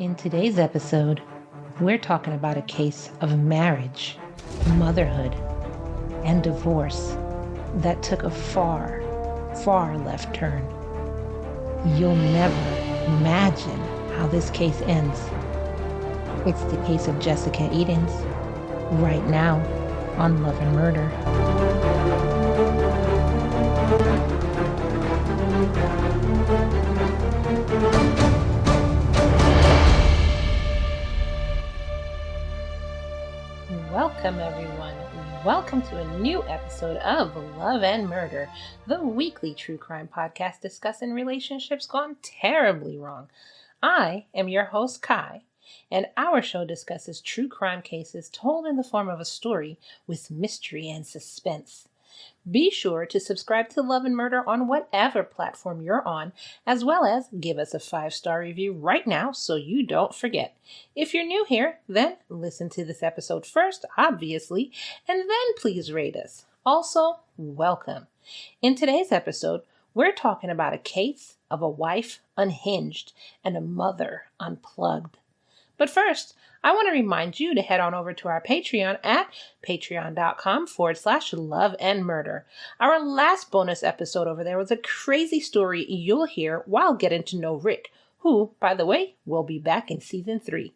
In today's episode, we're talking about a case of marriage, motherhood, and divorce that took a far, far left turn. You'll never imagine how this case ends. It's the case of Jessica Edens, right now on Love and Murder. Welcome, everyone. Welcome to a new episode of Love and Murder, the weekly true crime podcast discussing relationships gone terribly wrong. I am your host, Kai, and our show discusses true crime cases told in the form of a story with mystery and suspense. Be sure to subscribe to Love and Murder on whatever platform you're on, as well as give us a 5-star review right now so you don't forget. If you're new here, then listen to this episode first, obviously, and then please rate us. Also, welcome. In today's episode, we're talking about a case of a wife unhinged and a mother unplugged. But first, I want to remind you to head on over to our Patreon at patreon.com/love and murder. Our last bonus episode over there was a crazy story you'll hear while getting to know Rick, who, by the way, will be back in season 3.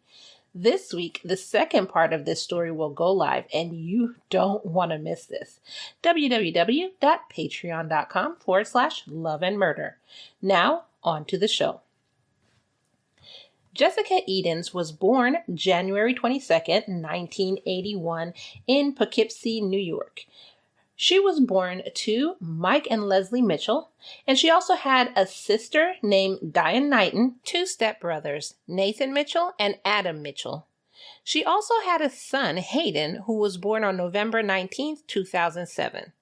This week, the second part of this story will go live, and you don't want to miss this. www.patreon.com/love and murder. Now, on to the show. Jessica Edens was born January 22nd, 1981 in Poughkeepsie, New York. She was born to Mike and Leslie Mitchell, and she also had a sister named Diane Knighton, 2 stepbrothers, Nathan Mitchell and Adam Mitchell. She also had a son, Hayden, who was born on November 19th, 2007.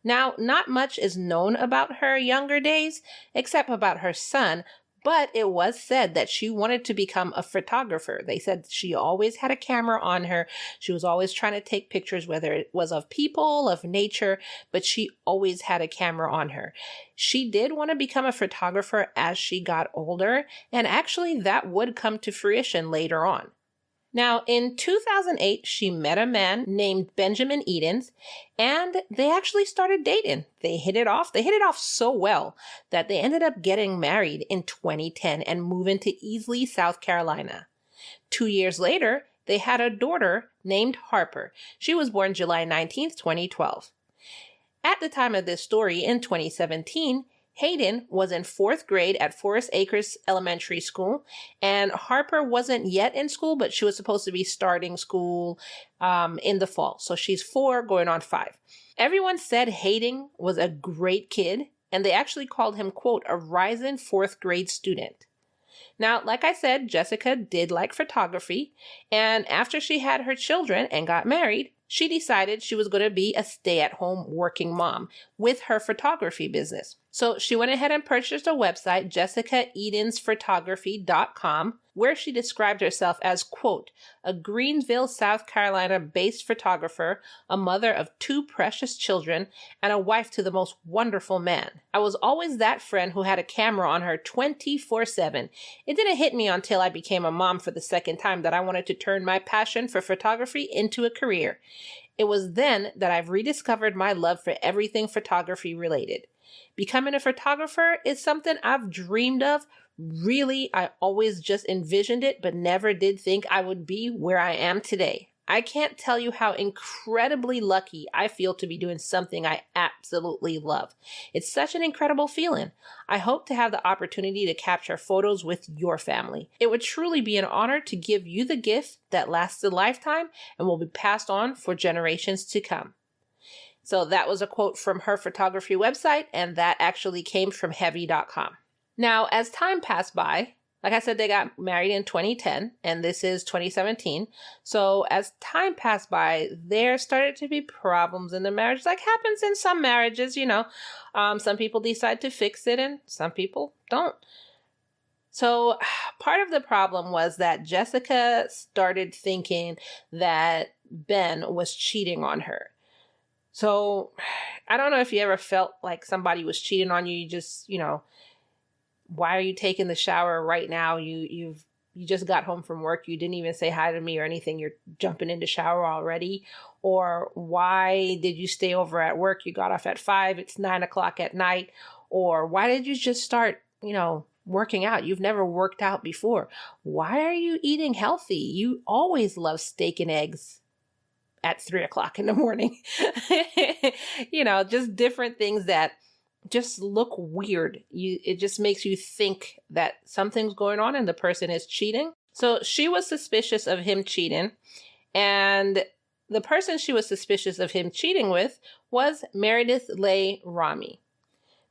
Now, not much is known about her younger days, except about her son, but it was said that she wanted to become a photographer. They said she always had a camera on her. She was always trying to take pictures, whether it was of people, of nature, but she always had a camera on her. She did want to become a photographer as she got older, and actually that would come to fruition later on. Now, in 2008, she met a man named Benjamin Edens, and they actually started dating. They hit it off. They hit it off so well that they ended up getting married in 2010 and moving to Easley, South Carolina. 2 years later, they had a daughter named Harper. She was born July 19th, 2012. At the time of this story, in 2017, Hayden was in 4th grade at Forest Acres Elementary School, and Harper wasn't yet in school, but she was supposed to be starting school in the fall. So she's 4 going on 5. Everyone said Hayden was a great kid, and they actually called him, quote, a rising 4th grade student. Now, like I said, Jessica did like photography, and after she had her children and got married, she decided she was going to be a stay-at-home working mom with her photography business. So she went ahead and purchased a website, jessicaedensphotography.com, where she described herself as, quote, a Greenville, South Carolina-based photographer, a mother of 2 precious children, and a wife to the most wonderful man. I was always that friend who had a camera on her 24/7. It didn't hit me until I became a mom for the second time that I wanted to turn my passion for photography into a career. It was then that I've rediscovered my love for everything photography related. Becoming a photographer is something I've dreamed of. Really, I always just envisioned it, but never did think I would be where I am today. I can't tell you how incredibly lucky I feel to be doing something I absolutely love. It's such an incredible feeling. I hope to have the opportunity to capture photos with your family. It would truly be an honor to give you the gift that lasts a lifetime and will be passed on for generations to come. So that was a quote from her photography website, and that actually came from heavy.com. Now, as time passed by, like I said, they got married in 2010, and this is 2017. So as time passed by, there started to be problems in the marriage, like happens in some marriages, Some people decide to fix it, and some people don't. So part of the problem was that Jessica started thinking that Ben was cheating on her. So I don't know if you ever felt like somebody was cheating on you. You just, why are you taking the shower right now? You've you just got home from work, you didn't even say hi to me or anything, you're jumping in the shower already? Or why did you stay over at work? You got off at 5, it's 9 o'clock at night. Or why did you just start, working out? You've never worked out before. Why are you eating healthy? You always love steak and eggs at 3 o'clock in the morning. Just different things that just look weird. It just makes you think that something's going on and the person is cheating. So she was suspicious of him cheating. And the person she was suspicious of him cheating with was Meredith Leigh Rami.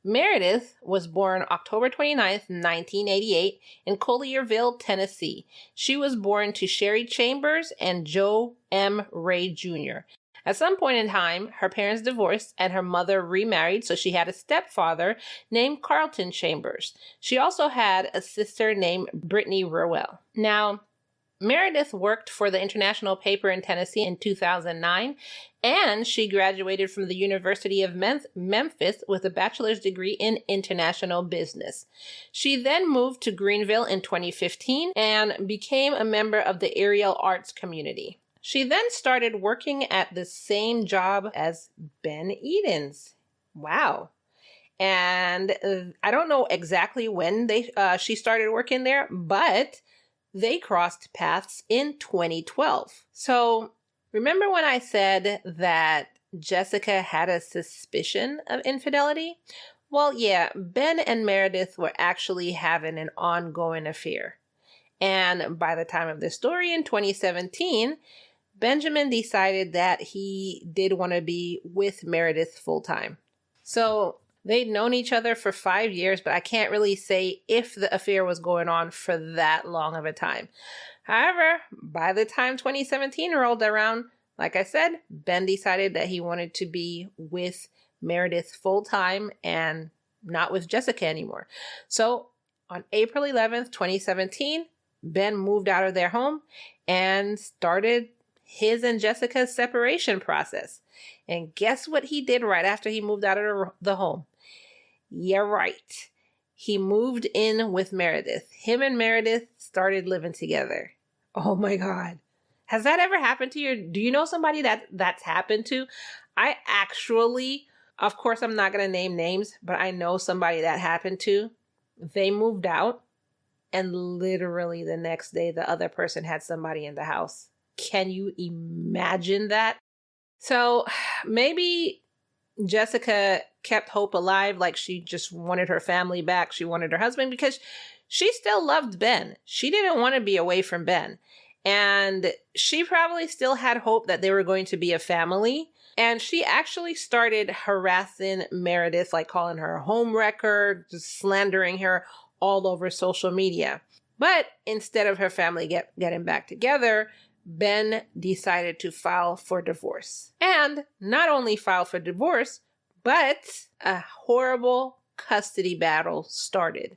Meredith was born October 29th, 1988 in Collierville, Tennessee. She was born to Sherry Chambers and Joe M. Ray Jr. At some point in time, her parents divorced and her mother remarried, so she had a stepfather named Carlton Chambers. She also had a sister named Brittany Rowell. Now, Meredith worked for the International paper in Tennessee in 2009, and she graduated from the University of Memphis with a bachelor's degree in international business. She then moved to Greenville in 2015 and became a member of the aerial arts community. She then started working at the same job as Ben Edens. Wow. And I don't know exactly when she started working there, but they crossed paths in 2012. So remember when I said that Jessica had a suspicion of infidelity? Well, yeah, Ben and Meredith were actually having an ongoing affair. And by the time of this story in 2017, Benjamin decided that he did want to be with Meredith full time. So they'd known each other for 5 years, but I can't really say if the affair was going on for that long of a time. However, by the time 2017 rolled around, like I said, Ben decided that he wanted to be with Meredith full time and not with Jessica anymore. So on April 11th, 2017, Ben moved out of their home and started his and Jessica's separation process. And guess what he did right after he moved out of the home? Yeah, right. He moved in with Meredith. Him and Meredith started living together. Oh my God. Has that ever happened to you? Do you know somebody that's happened to? I actually, of course, I'm not going to name names, but I know somebody that happened to. They moved out and literally the next day, the other person had somebody in the house. Can you imagine that? So maybe Jessica kept hope alive, like she just wanted her family back. She wanted her husband because she still loved Ben. She didn't want to be away from Ben. And she probably still had hope that they were going to be a family. And she actually started harassing Meredith, like calling her a homewrecker, just slandering her all over social media. But instead of her family getting back together, Ben decided to file for divorce. And not only file for divorce, but a horrible custody battle started.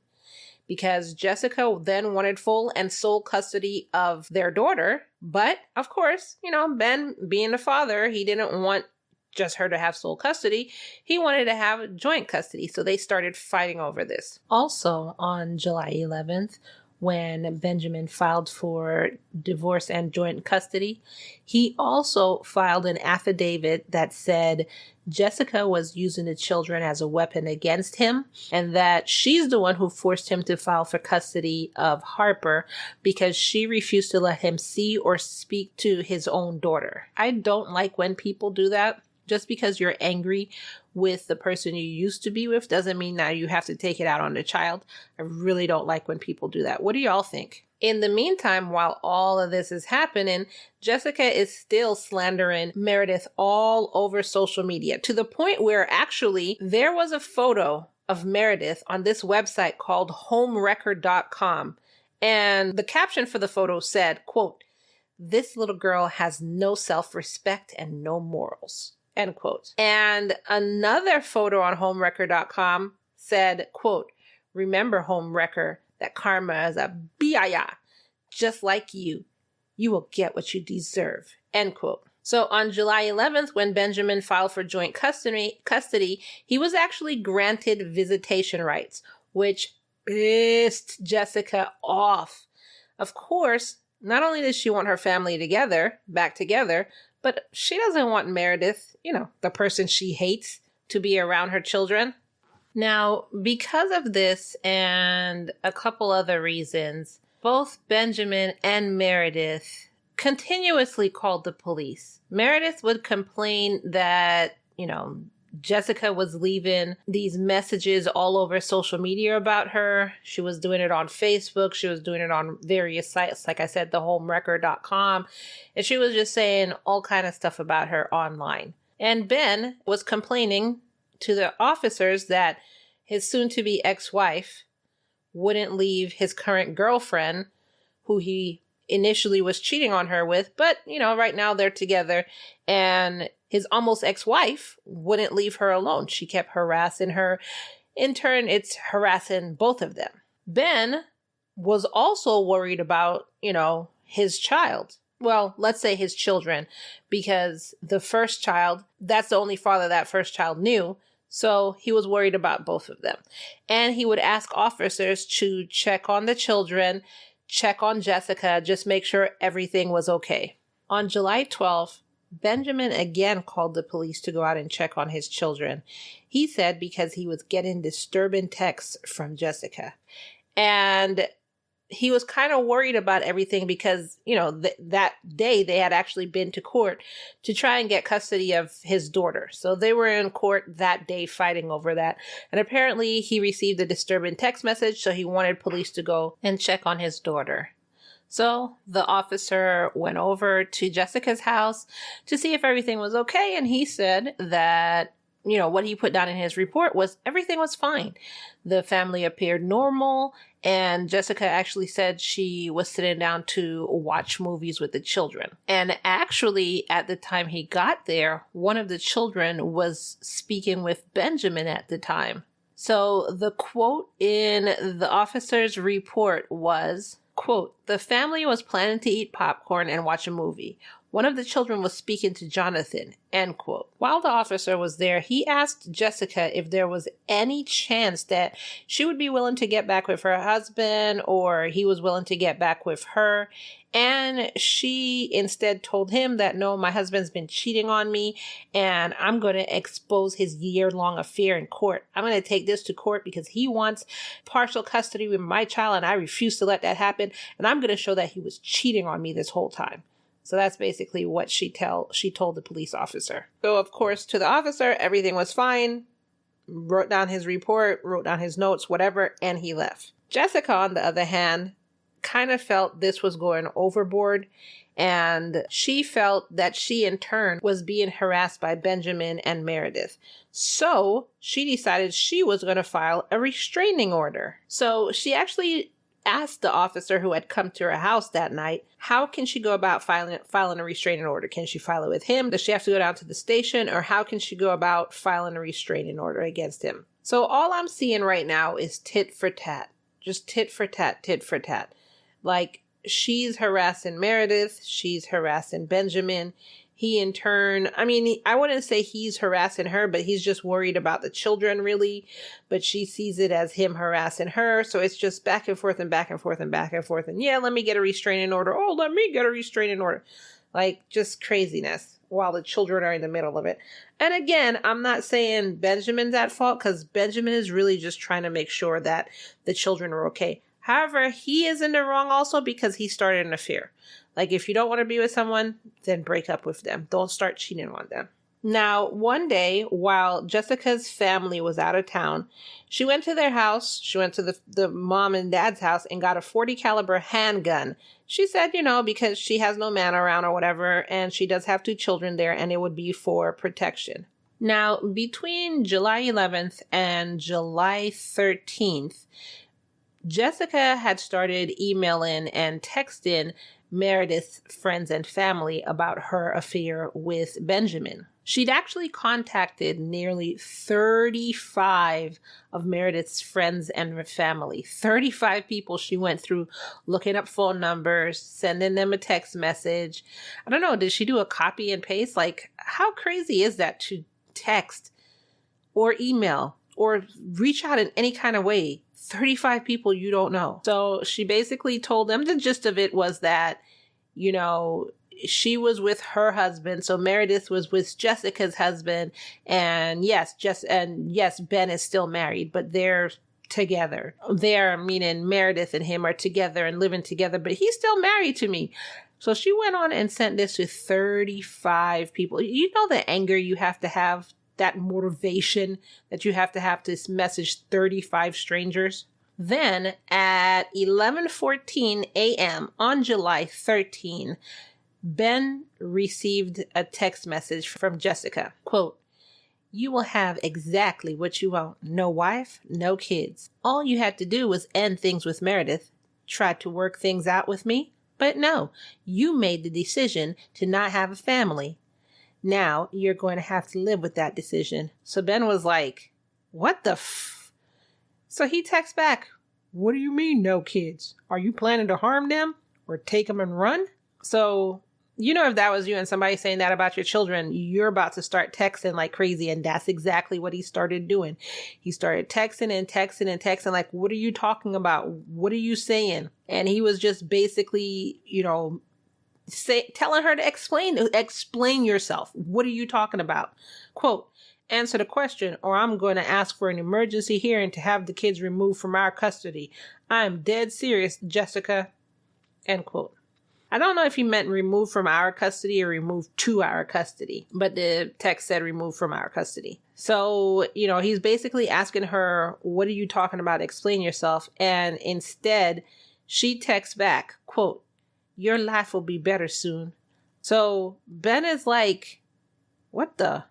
Because Jessica then wanted full and sole custody of their daughter. But, of course, Ben, being the father, he didn't want just her to have sole custody. He wanted to have joint custody. So they started fighting over this. Also, on July 11th, when Benjamin filed for divorce and joint custody, he also filed an affidavit that said Jessica was using the children as a weapon against him and that she's the one who forced him to file for custody of Harper because she refused to let him see or speak to his own daughter. I don't like when people do that. Just because you're angry with the person you used to be with doesn't mean that you have to take it out on the child. I really don't like when people do that. What do y'all think? In the meantime, while all of this is happening, Jessica is still slandering Meredith all over social media to the point where actually there was a photo of Meredith on this website called homewrecker.com. And the caption for the photo said, quote, "This little girl has no self-respect and no morals." End quote. And another photo on homewrecker.com said, quote, "Remember, homewrecker, that karma is a biaya. Just like you. You will get what you deserve." End quote. So on July 11th, when Benjamin filed for joint custody, he was actually granted visitation rights, which pissed Jessica off. Of course, not only does she want her family back together, but she doesn't want Meredith, the person she hates, to be around her children. Now, because of this and a couple other reasons, both Benjamin and Meredith continuously called the police. Meredith would complain that, Jessica was leaving these messages all over social media about her. She was doing it on Facebook. She was doing it on various sites, like I said, thehomewrecker.com. And she was just saying all kind of stuff about her online. And Ben was complaining to the officers that his soon-to-be ex-wife wouldn't leave his current girlfriend, who he initially was cheating on her with, but, right now they're together, and his almost ex-wife wouldn't leave her alone. She kept harassing her. In turn, it's harassing both of them. Ben was also worried about, his child. Well, let's say his children, because the first child, that's the only father that first child knew. So he was worried about both of them. And he would ask officers to check on the children, check on Jessica, just make sure everything was okay. On July 12th, Benjamin again called the police to go out and check on his children. He said because he was getting disturbing texts from Jessica. And he was kind of worried about everything because, that day they had actually been to court to try and get custody of his daughter. So they were in court that day fighting over that. And apparently he received a disturbing text message, so he wanted police to go and check on his daughter. So the officer went over to Jessica's house to see if everything was okay. And he said that, what he put down in his report was everything was fine. The family appeared normal. And Jessica actually said she was sitting down to watch movies with the children. And actually, at the time he got there, one of the children was speaking with Benjamin at the time. So the quote in the officer's report was, quote, "The family was planning to eat popcorn and watch a movie. One of the children was speaking to Jonathan," end quote. While the officer was there, he asked Jessica if there was any chance that she would be willing to get back with her husband or he was willing to get back with her. And she instead told him that, "No, my husband's been cheating on me and I'm going to expose his year-long affair in court. I'm going to take this to court because he wants partial custody with my child and I refuse to let that happen. And I'm going to show that he was cheating on me this whole time." So that's basically what she told the police officer. So, of course, to the officer, everything was fine. Wrote down his report, wrote down his notes, whatever, and he left. Jessica, on the other hand, kind of felt this was going overboard. And she felt that she, in turn, was being harassed by Benjamin and Meredith. So she decided she was going to file a restraining order. So she actually asked the officer who had come to her house that night, how can she go about filing a restraining order? Can she file it with him? Does she have to go down to the station? Or how can she go about filing a restraining order against him? So all I'm seeing right now is tit for tat. Just tit for tat, tit for tat. Like, she's harassing Meredith. She's harassing Benjamin. He, in turn, I wouldn't say he's harassing her, but he's just worried about the children, really. But she sees it as him harassing her. So it's just back and forth and back and forth and back and forth. And yeah, let me get a restraining order. Oh, let me get a restraining order. Like, just craziness while the children are in the middle of it. And again, I'm not saying Benjamin's at fault because Benjamin is really just trying to make sure that the children are okay. However, he is in the wrong also because he started an affair. Like, if you don't want to be with someone, then break up with them. Don't start cheating on them. Now, one day, while Jessica's family was out of town, she went to their house. She went to the mom and dad's house and got a .40 caliber handgun. She said, because she has no man around or whatever, and she does have 2 children there, and it would be for protection. Now, between July 11th and July 13th, Jessica had started emailing and texting Meredith's friends and family about her affair with Benjamin. She'd actually contacted nearly 35 of Meredith's friends and family. 35 people she went through looking up phone numbers, sending them a text message. I don't know, did she do a copy and paste? Like, how crazy is that to text or email or reach out in any kind of way. 35 people you don't know. So she basically told them, the gist of it was that, you know, she was with her husband. So Meredith was with Jessica's husband. And yes, Ben is still married, but they're together. They're, meaning Meredith and him are together and living together, but he's still married to me. So she went on and sent this to 35 people. You know the anger you have to have, that motivation that you have to message 35 strangers? Then at 11:14 a.m. on July 13, Ben received a text message from Jessica. Quote, "You will have exactly what you want. No wife, no kids. All you had to do was end things with Meredith. Try to work things out with me. But no, you made the decision to not have a family. Now you're going to have to live with that decision." So Ben was like, what the f? So he texts back, "What do you mean no kids? Are you planning to harm them or take them and run?" So, you know, if that was you and somebody saying that about your children, you're about to start texting like crazy. And that's exactly what he started doing. He started texting and texting and texting like, "What are you talking about? What are you saying?" And he was just basically, you know, telling her to explain yourself. What are you talking about? Quote, "Answer the question or I'm going to ask for an emergency hearing to have the kids removed from our custody. I'm dead serious, Jessica." End quote. I don't know if he meant removed from our custody or removed to our custody, but the text said removed from our custody. So, you know, he's basically asking her, "What are you talking about? Explain yourself." And instead, she texts back, quote, "Your life will be better soon." So Ben is like, what the?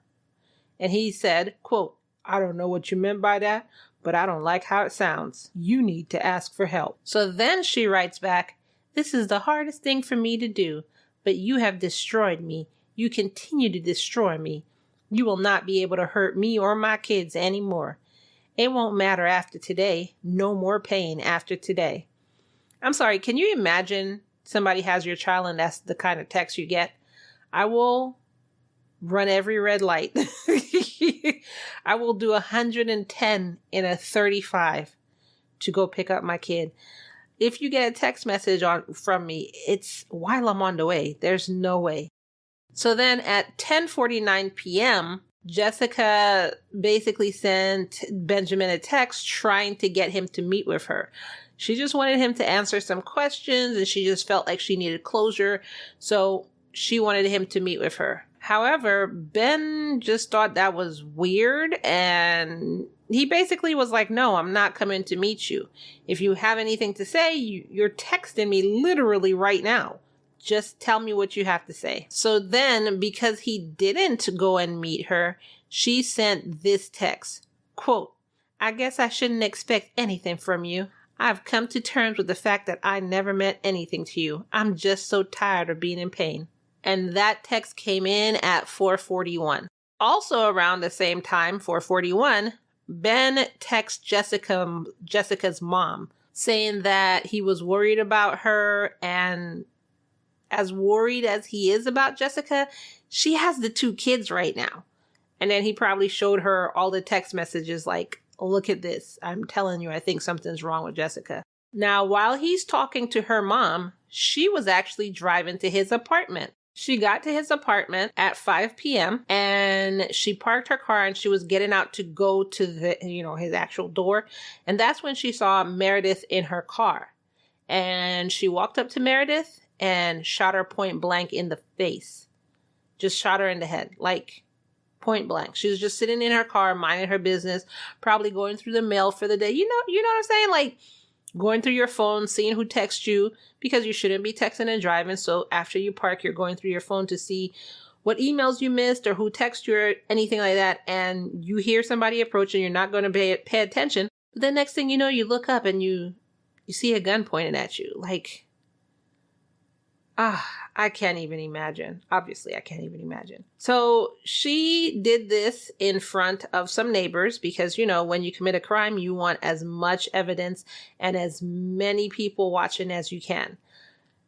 And he said, quote, "I don't know what you meant by that, but I don't like how it sounds. You need to ask for help." So then she writes back, "This is the hardest thing for me to do, but you have destroyed me. You continue to destroy me. You will not be able to hurt me or my kids anymore. It won't matter after today. No more pain after today." I'm sorry, can you imagine somebody has your child and that's the kind of text you get? "I will run every red light." "I will do 110 in a 35 to go pick up my kid." If you get a text message from me, it's while I'm on the way. There's no way. So then at 10:49 p.m., Jessica basically sent Benjamin a text trying to get him to meet with her. She just wanted him to answer some questions and she just felt like she needed closure. So she wanted him to meet with her. However, Ben just thought that was weird and he basically was like, "No, I'm not coming to meet you. If you have anything to say, you're texting me literally right now. Just tell me what you have to say." So then, because he didn't go and meet her, she sent this text, quote, "I guess I shouldn't expect anything from you. I've come to terms with the fact that I never meant anything to you. I'm just so tired of being in pain." And that text came in at 4:41. Also around the same time, 4:41, Ben texts Jessica's mom, saying that he was worried about her, and as worried as he is about Jessica, she has the 2 kids right now. And then he probably showed her all the text messages like, "Look at this. I'm telling you, I think something's wrong with Jessica." Now, while he's talking to her mom, she was actually driving to his apartment. She got to his apartment at 5 p.m. and she parked her car and she was getting out to go to his actual door. And that's when she saw Meredith in her car. And she walked up to Meredith and shot her point blank in the face. Just shot her in the head, like point blank. She was just sitting in her car, minding her business, probably going through the mail for the day. You know what I'm saying? Like, going through your phone, seeing who texts you, because you shouldn't be texting and driving. So after you park, you're going through your phone to see what emails you missed or who texted you or anything like that. And you hear somebody approach and you're not going to pay attention. But the next thing you know, you look up and you see a gun pointed at you. Like, I can't even imagine. Obviously, I can't even imagine. So she did this in front of some neighbors because, when you commit a crime, you want as much evidence and as many people watching as you can.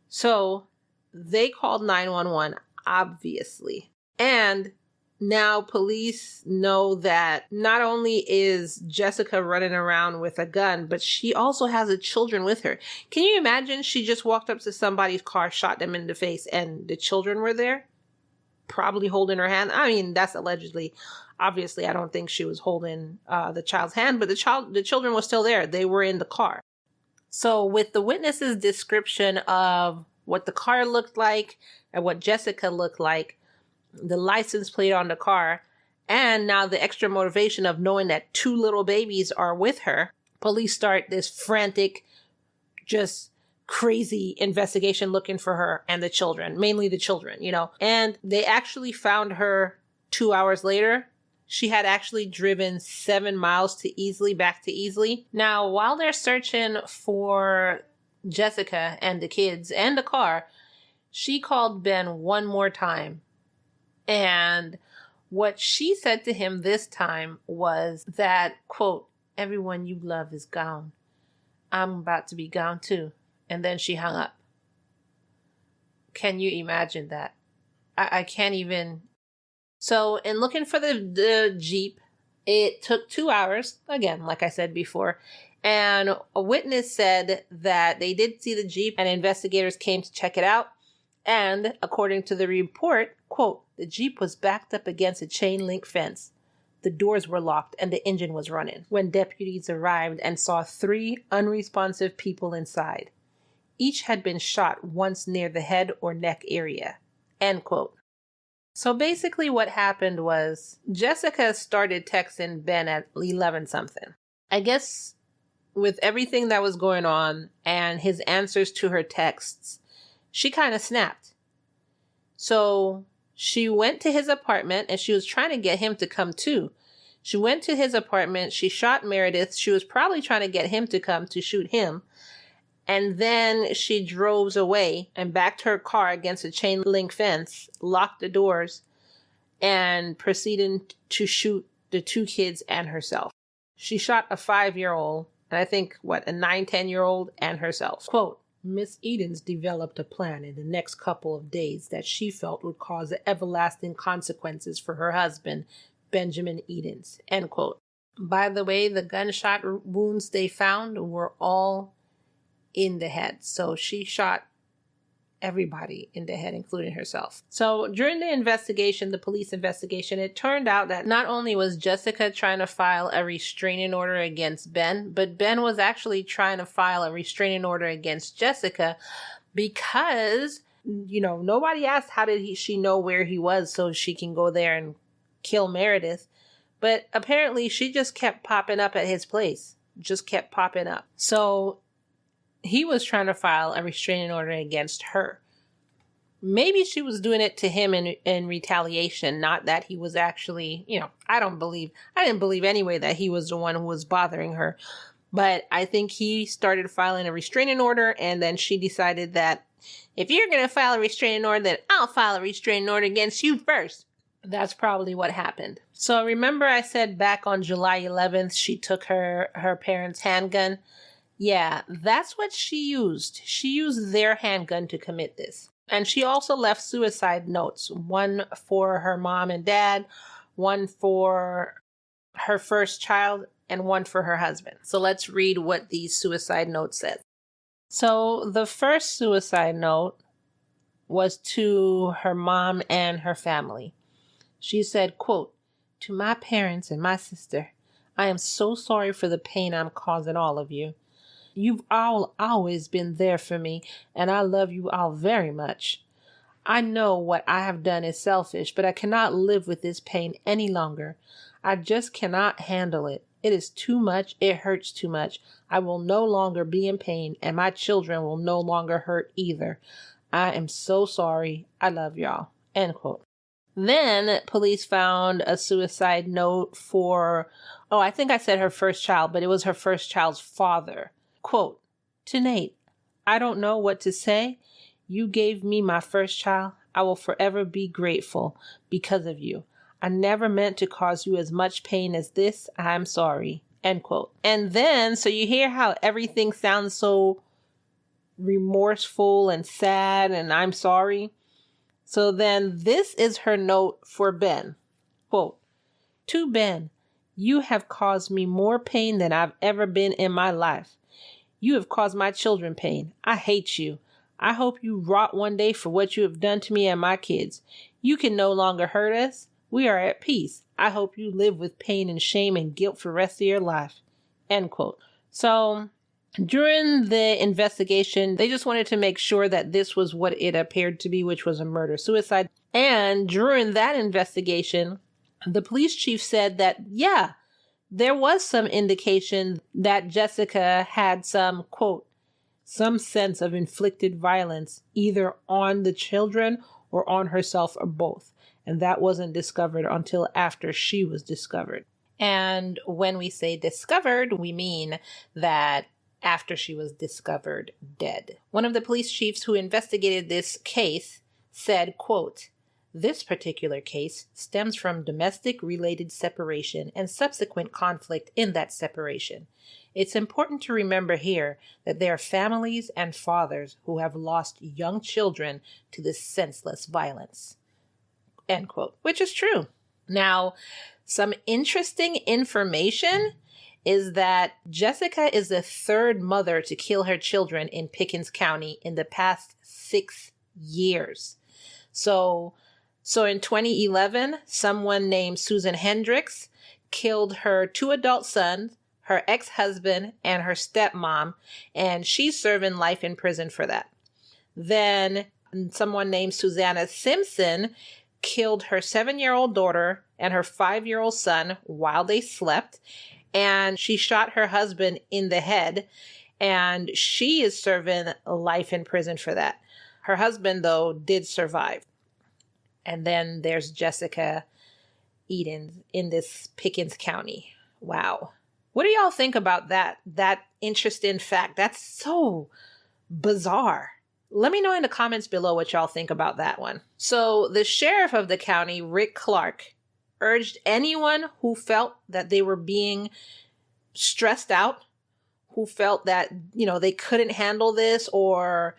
So they called 911, obviously. And Now, police know that not only is Jessica running around with a gun, but she also has the children with her. Can you imagine? She just walked up to somebody's car, shot them in the face, and the children were there, probably holding her hand. I mean, that's allegedly. Obviously, I don't think she was holding the child's hand, but the children were still there. They were in the car. So with the witness's description of what the car looked like and what Jessica looked like, the license plate on the car, and now the extra motivation of knowing that 2 little babies are with her, police start this frantic, just crazy investigation looking for her and the children, mainly the children, and they actually found her 2 hours later. She had actually driven 7 miles back to Easley. Now, while they're searching for Jessica and the kids and the car, she called Ben one more time. And what she said to him this time was that, quote, "Everyone you love is gone. I'm about to be gone too." And then she hung up. Can you imagine that? I can't even. So in looking for the Jeep, it took 2 hours, again, like I said before. And a witness said that they did see the Jeep and investigators came to check it out. And according to the report, quote, "The Jeep was backed up against a chain link fence. The doors were locked and the engine was running when deputies arrived and saw 3 unresponsive people inside. Each had been shot once near the head or neck area," end quote. So basically what happened was Jessica started texting Ben at 11 something. I guess with everything that was going on and his answers to her texts, she kind of snapped. So she went to his apartment and she was trying to get him to come too. She went to his apartment. She shot Meredith. She was probably trying to get him to come to shoot him. And then she drove away and backed her car against a chain link fence, locked the doors, and proceeded to shoot the 2 kids and herself. She shot a 5-year-old, and I think, a 9-10-year-old, and herself. Quote, "Miss Edens developed a plan in the next couple of days that she felt would cause everlasting consequences for her husband, Benjamin Edens," end quote. By the way, the gunshot wounds they found were all in the head. So she shot everybody in the head, including herself. So during the investigation, the police investigation, it turned out that not only was Jessica trying to file a restraining order against Ben, but Ben was actually trying to file a restraining order against Jessica because, nobody asked how did she know where he was so she can go there and kill Meredith. But apparently she just kept popping up at his place. Just kept popping up. So he was trying to file a restraining order against her. Maybe she was doing it to him in retaliation, not that he was actually, I didn't believe anyway that he was the one who was bothering her. But I think he started filing a restraining order, and then she decided that if you're going to file a restraining order, then I'll file a restraining order against you first. That's probably what happened. So remember I said back on July 11th, she took her parents' handgun? Yeah, that's what she used. She used their handgun to commit this. And she also left suicide notes, one for her mom and dad, one for her first child, and one for her husband. So let's read what these suicide notes said. So the first suicide note was to her mom and her family. She said, quote, "To my parents and my sister, I am so sorry for the pain I'm causing all of you. You've all always been there for me, and I love you all very much. I know what I have done is selfish, but I cannot live with this pain any longer. I just cannot handle it. It is too much. It hurts too much. I will no longer be in pain, and my children will no longer hurt either. I am so sorry. I love y'all." End quote. Then police found a suicide note for, I think I said her first child, but it was her first child's father. Quote, "To Nate, I don't know what to say. You gave me my first child. I will forever be grateful because of you. I never meant to cause you as much pain as this. I'm sorry." End quote. And then, so you hear how everything sounds so remorseful and sad and I'm sorry. So then this is her note for Ben. Quote, "To Ben, you have caused me more pain than I've ever been in my life. You have caused my children pain. I hate you. I hope you rot one day for what you have done to me and my kids. You can no longer hurt us. We are at peace. I hope you live with pain and shame and guilt for the rest of your life." End quote. So during the investigation, they just wanted to make sure that this was what it appeared to be, which was a murder-suicide. And during that investigation, the police chief said that, yeah, there was some indication that Jessica had some, quote, "some sense of inflicted violence either on the children or on herself or both." And that wasn't discovered until after she was discovered. And when we say discovered, we mean that after she was discovered dead. One of the police chiefs who investigated this case said, quote, "This particular case stems from domestic-related separation and subsequent conflict in that separation. It's important to remember here that there are families and fathers who have lost young children to this senseless violence." End quote, which is true. Now, some interesting information is that Jessica is the third mother to kill her children in Pickens County in the past 6 years. So in 2011, someone named Susan Hendricks killed her 2 adult sons, her ex-husband, and her stepmom, and she's serving life in prison for that. Then someone named Susanna Simpson killed her 7-year-old daughter and her 5-year-old son while they slept, and she shot her husband in the head, and she is serving life in prison for that. Her husband, though, did survive. And then there's Jessica Edens in this Pickens County. Wow. What do y'all think about that interesting fact? That's so bizarre. Let me know in the comments below what y'all think about that one. So the sheriff of the county, Rick Clark, urged anyone who felt that they were being stressed out, who felt that, they couldn't handle this, or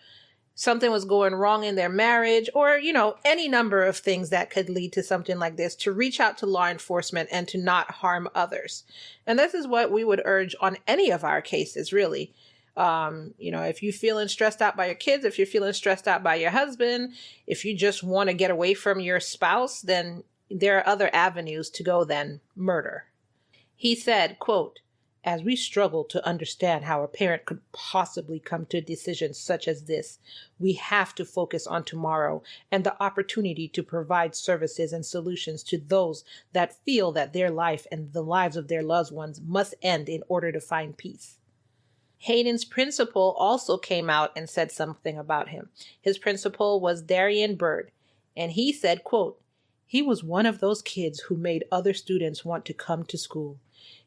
something was going wrong in their marriage, or, any number of things that could lead to something like this, to reach out to law enforcement and to not harm others. And this is what we would urge on any of our cases, really. If you're feeling stressed out by your kids, if you're feeling stressed out by your husband, if you just want to get away from your spouse, then there are other avenues to go than murder. He said, quote, "As we struggle to understand how a parent could possibly come to a decision such as this, we have to focus on tomorrow and the opportunity to provide services and solutions to those that feel that their life and the lives of their loved ones must end in order to find peace." Hayden's principal also came out and said something about him. His principal was Darian Bird, and he said, quote, "He was one of those kids who made other students want to come to school.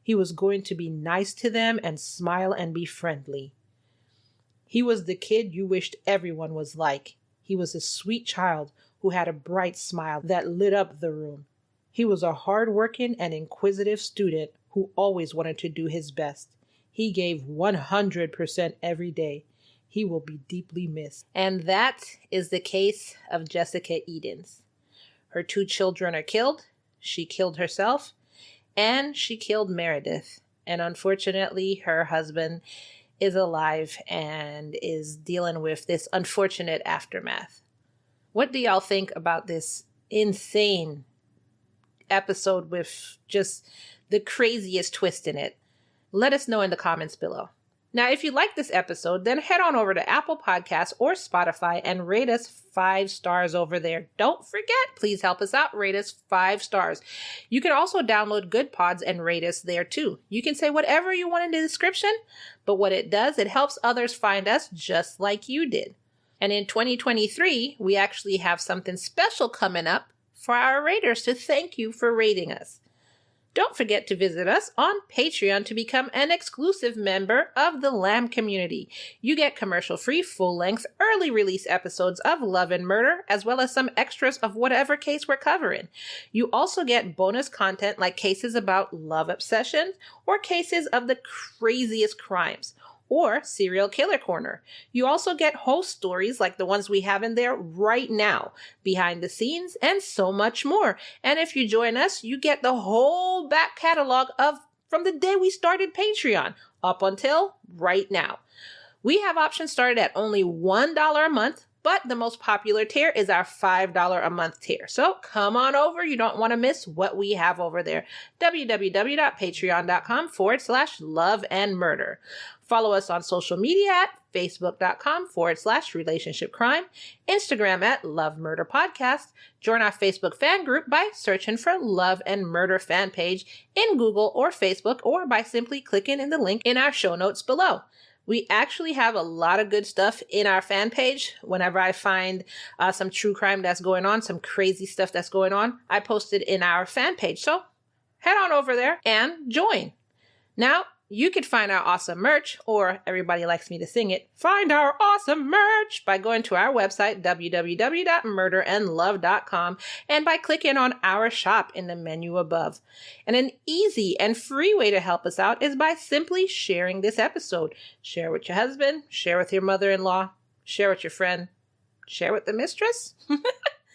He was going to be nice to them and smile and be friendly. He was the kid you wished everyone was like. He was a sweet child who had a bright smile that lit up the room. He was a hardworking and inquisitive student who always wanted to do his best. He gave 100% every day. He will be deeply missed." And that is the case of Jessica Edens. Her 2 children are killed. She killed herself. And she killed Meredith. And unfortunately, her husband is alive and is dealing with this unfortunate aftermath. What do y'all think about this insane episode with just the craziest twist in it? Let us know in the comments below. Now, if you like this episode, then head on over to Apple Podcasts or Spotify and rate us 5 stars over there. Don't forget, please help us out. Rate us 5 stars. You can also download Good Pods and rate us there too. You can say whatever you want in the description, but what it does, it helps others find us just like you did. And in 2023, we actually have something special coming up for our raters to thank you for rating us. Don't forget to visit us on Patreon to become an exclusive member of the Lamb community. You get commercial-free, full-length, early release episodes of Love and Murder, as well as some extras of whatever case we're covering. You also get bonus content like cases about love obsessions or cases of the craziest crimes. or Serial Killer Corner. You also get whole stories like the ones we have in there right now, behind the scenes, and so much more. And if you join us, you get the whole back catalog from the day we started Patreon up until right now. We have options started at only $1 a month, but the most popular tier is our $5 a month tier. So come on over. You don't want to miss what we have over there. www.patreon.com/loveandmurder. Follow us on social media at facebook.com/relationshipcrime, Instagram at Love Murder Podcast. Join our Facebook fan group by searching for Love and Murder fan page in Google or Facebook, or by simply clicking in the link in our show notes below. We actually have a lot of good stuff in our fan page. Whenever I find some true crime that's going on, some crazy stuff that's going on, I post it in our fan page. So head on over there and join. Now, you could find our awesome merch, or everybody likes me to sing it, find our awesome merch by going to our website, www.murderandlove.com, and by clicking on our shop in the menu above. And an easy and free way to help us out is by simply sharing this episode. Share with your husband, share with your mother-in-law, share with your friend, share with the mistress.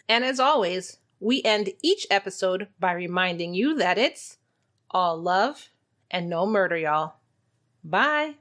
And as always, we end each episode by reminding you that it's all love and no murder, y'all. Bye.